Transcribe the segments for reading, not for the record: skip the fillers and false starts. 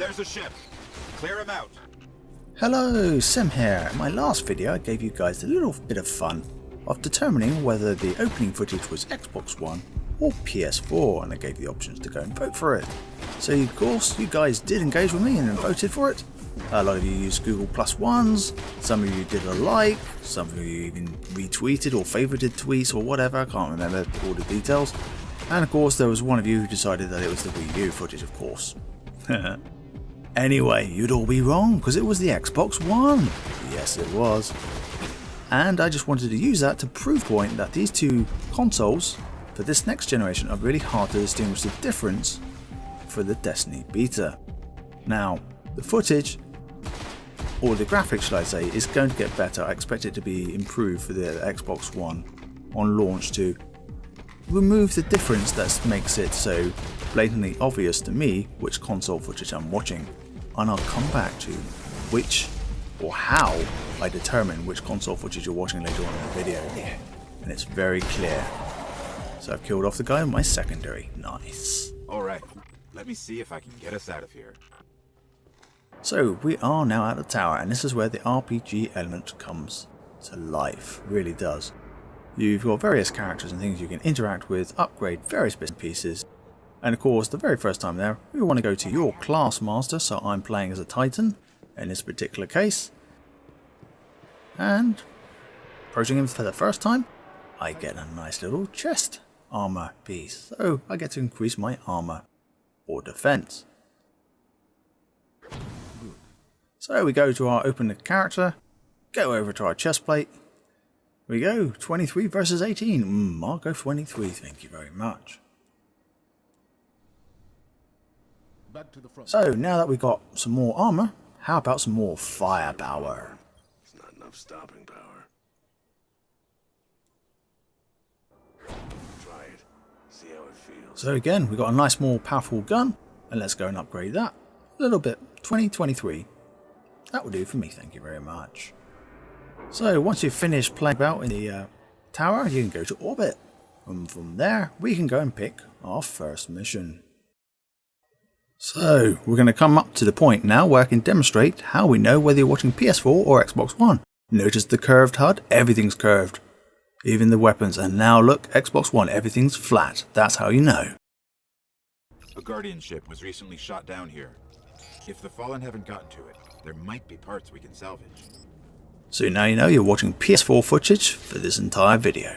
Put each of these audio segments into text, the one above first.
There's a ship. Clear him out. Hello, Sim here. In my last video I gave you guys a little bit of fun of determining whether the opening footage was Xbox One or PS4, and I gave you the options to go and vote for it. So of course you guys did engage with me and voted for it. A lot of you used Google +1s, some of you did a like, some of you even retweeted or favorited tweets or whatever, I can't remember all the details. And of course there was one of you who decided that it was the Wii U footage, of course. Anyway, you'd all be wrong, because it was the Xbox One. Yes, it was. And I just wanted to use that to prove point that these two consoles for this next generation are really hard to distinguish the difference for the Destiny beta. Now, the footage, or the graphics should I say, is going to get better. I expect it to be improved for the Xbox One on launch to remove the difference that makes it so blatantly obvious to me which console footage I'm watching. And I'll come back to which or how I determine which console footage you're watching later on in the video. And it's very clear. So I've killed off the guy with my secondary. Nice. Alright, let me see if I can get us out of here. So we are now at the tower, and this is where the RPG element comes to life. Really does. You've got various characters and things you can interact with, upgrade various bits and pieces. And of course, the very first time there, we want to go to your class master, so I'm playing as a Titan in this particular case. And approaching him for the first time, I get a nice little chest armor piece. So I get to increase my armor or defense. So we go to our open the character, go over to our chest plate. We go 23 versus 18. I'll go 23, thank you very much. Back to the front. So now that we've got some more armor, how about some more firepower? It's not enough stopping power. Try it. See how it feels. So again, we've got a nice more powerful gun, and let's go and upgrade that a little bit. 23. That will do for me, thank you very much. So once you've finished playing about in the tower, you can go to orbit. And from there, we can go and pick our first mission. So we're going to come up to the point now where I can demonstrate how we know whether you're watching PS4 or Xbox One. Notice the curved HUD, everything's curved. Even the weapons, and now look, Xbox One, everything's flat. That's how you know. A Guardian ship was recently shot down here. If the Fallen haven't gotten to it, there might be parts we can salvage. So now you know you're watching PS4 footage for this entire video.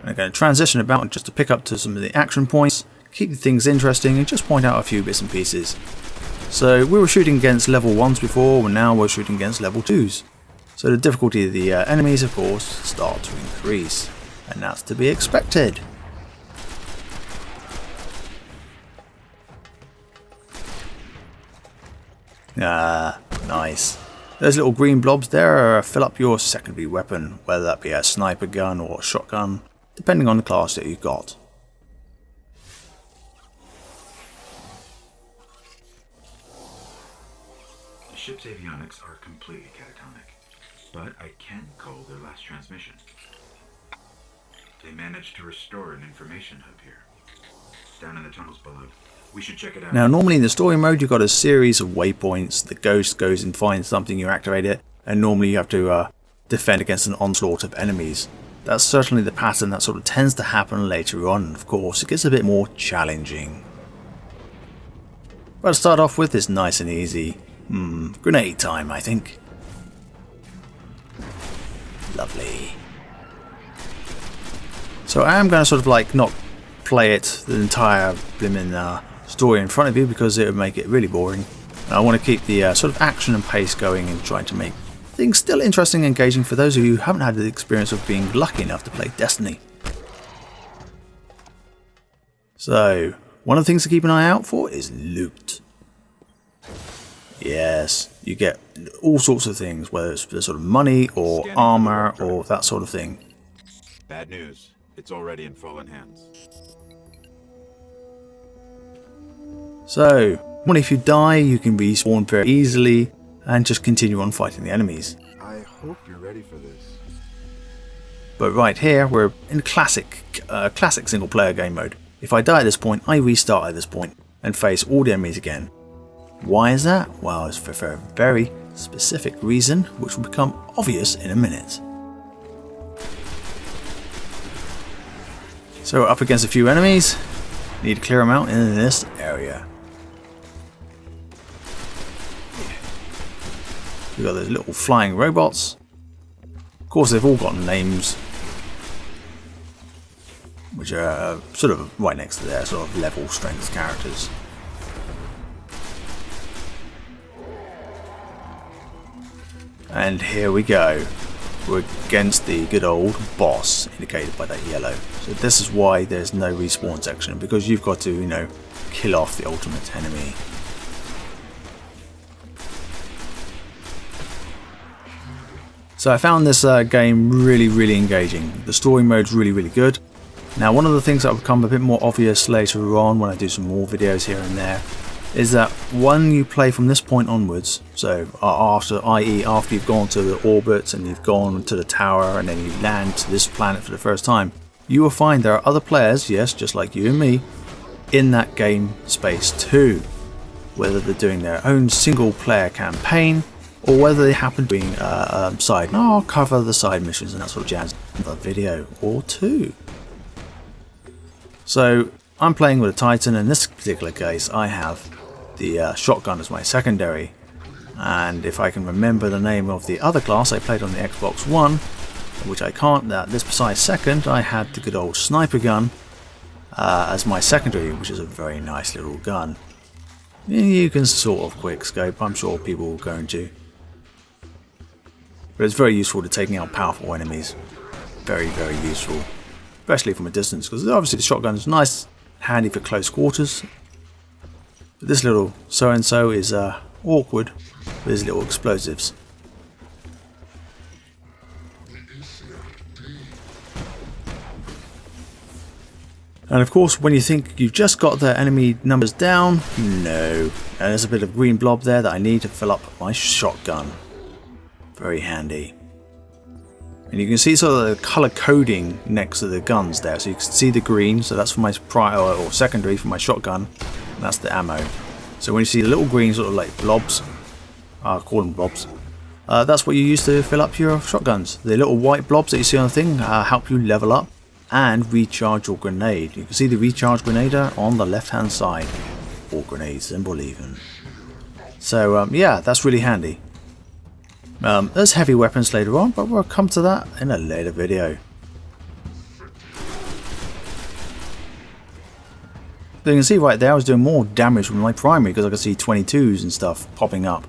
I'm going to transition about just to pick up to some of the action points, keep things interesting, and just point out a few bits and pieces. So we were shooting against level 1s before, and now we're shooting against level 2s. So the difficulty of the enemies, of course, start to increase, and that's to be expected. Ah, nice. Those little green blobs there fill up your secondary weapon, whether that be a sniper gun or a shotgun, depending on the class that you've got. The ship's avionics are completely catatonic, but I can call their last transmission. They managed to restore an information hub here, down in the tunnels below. We should check it out. Now normally in the story mode you've got a series of waypoints. The ghost goes and finds something, you activate it, and normally you have to defend against an onslaught of enemies. That's certainly the pattern that sort of tends to happen later on. Of course, it gets a bit more challenging. But to start off with, it's nice and easy. Grenade time, I think. Lovely. So I am going to sort of like not play it the entire blimmin' story in front of you because it would make it really boring. And I want to keep the sort of action and pace going and trying to make things still interesting and engaging for those of you who haven't had the experience of being lucky enough to play Destiny. So, one of the things to keep an eye out for is loot. Yes, you get all sorts of things, whether it's sort of money or armor or that sort of thing. Bad news. It's already in Fallen hands. So, when if you die, you can respawn very easily and just continue on fighting the enemies. I hope you're ready for this. But right here, we're in classic single player game mode. If I die at this point, I restart at this point and face all the enemies again. Why is that? Well, it's for a very specific reason, which will become obvious in a minute. So up against a few enemies, need to clear them out in this area. We've got those little flying robots. Of course, they've all got names, which are sort of right next to their sort of level strength characters. And here we go. We're against the good old boss, indicated by that yellow. So this is why there's no respawn section, because you've got to, you know, kill off the ultimate enemy. So I found this game really engaging. The story mode's really good. Now, one of the things that will become a bit more obvious later on when I do some more videos here and there is that when you play from this point onwards, so after, i.e. after you've gone to the orbit and you've gone to the tower and then you land to this planet for the first time, you will find there are other players, yes, just like you and me, in that game space too. Whether they're doing their own single player campaign or whether they happen to be side, I'll cover the side missions and that sort of jazz in a video or two. So I'm playing with a Titan. In this particular case, I have the shotgun as my secondary, and if I can remember the name of the other class I played on the Xbox One, which I can't, this precise second, I had the good old sniper gun as my secondary, which is a very nice little gun. You can sort of quick scope, I'm sure people will go into, but it's very useful to taking out powerful enemies. Very useful, especially from a distance, because obviously the shotgun is nice, handy for close quarters. But this little so-and-so is awkward with his little explosives. And of course, when you think you've just got the enemy numbers down, no. And there's a bit of green blob there that I need to fill up my shotgun. Very handy. And you can see sort of the colour coding next to the guns there. So you can see the green, so that's for my prior or secondary for my shotgun. And that's the ammo. So when you see the little green sort of like blobs, I'll call them blobs, that's what you use to fill up your shotguns. The little white blobs that you see on the thing help you level up and recharge your grenade. You can see the recharge grenade on the left hand side, or grenade symbol even. So yeah, that's really handy. There's heavy weapons later on, but we'll come to that in a later video. So you can see right there I was doing more damage with my primary because I could see 22s and stuff popping up.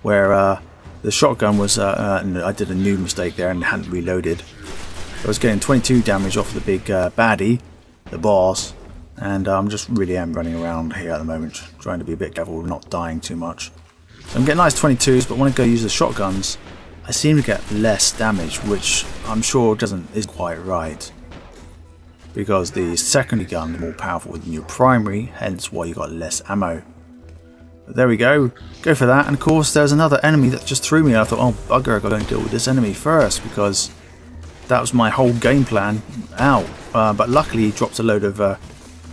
Where the shotgun was, I did a new mistake there and hadn't reloaded. I was getting 22 damage off the big baddie, the boss, and I'm just really running around here at the moment, trying to be a bit careful with not dying too much. So I'm getting nice 22s, but when I go use the shotguns, I seem to get less damage, which I'm sure isn't quite right. Because the secondary gun is more powerful than your primary, hence why you got less ammo. But there we go for that, and of course there's another enemy that just threw me. I thought, oh bugger, I've got to deal with this enemy first, because that was my whole game plan out. But luckily he dropped a load of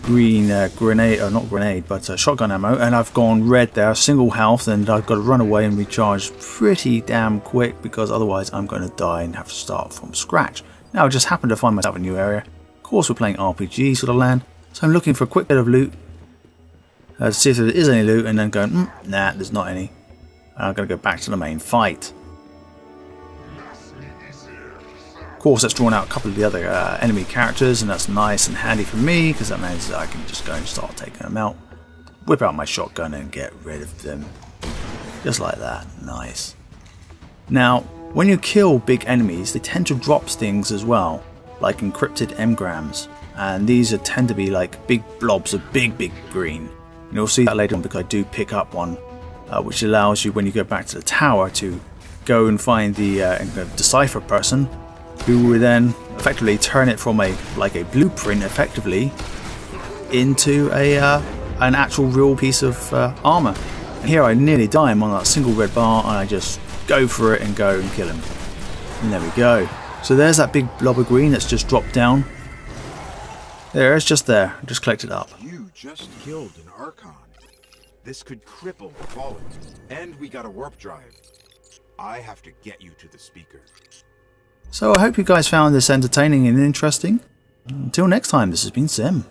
green grenade, not grenade, but shotgun ammo, and I've gone red there, single health, and I've got to run away and recharge pretty damn quick, because otherwise I'm going to die and have to start from scratch. Now I just happened to find myself in a new area. Of course we're playing RPG sort of land, so I'm looking for a quick bit of loot to see if there is any loot, and then going, nah, there's not any. I'm going to go back to the main fight. Of course that's drawn out a couple of the other enemy characters, and that's nice and handy for me, because that means that I can just go and start taking them out, whip out my shotgun and get rid of them. Just like that. Nice. Now, when you kill big enemies, they tend to drop things as well, like encrypted engrams, and these tend to be like big blobs of big green. And you'll see that later on, because I do pick up one, which allows you, when you go back to the tower, to go and find the decipher person, who will then effectively turn it from a blueprint effectively into an actual real piece of armor. And here I nearly die. I'm on that single red bar, and I just go for it and go and kill him. And there we go. So there's that big blob of green that's just dropped down. There, it's just there. Just collect it up. You just killed an Archon. This could cripple the Fallen. And we got a warp drive. I have to get you to the speaker. So I hope you guys found this entertaining and interesting. Until next time, this has been Sim.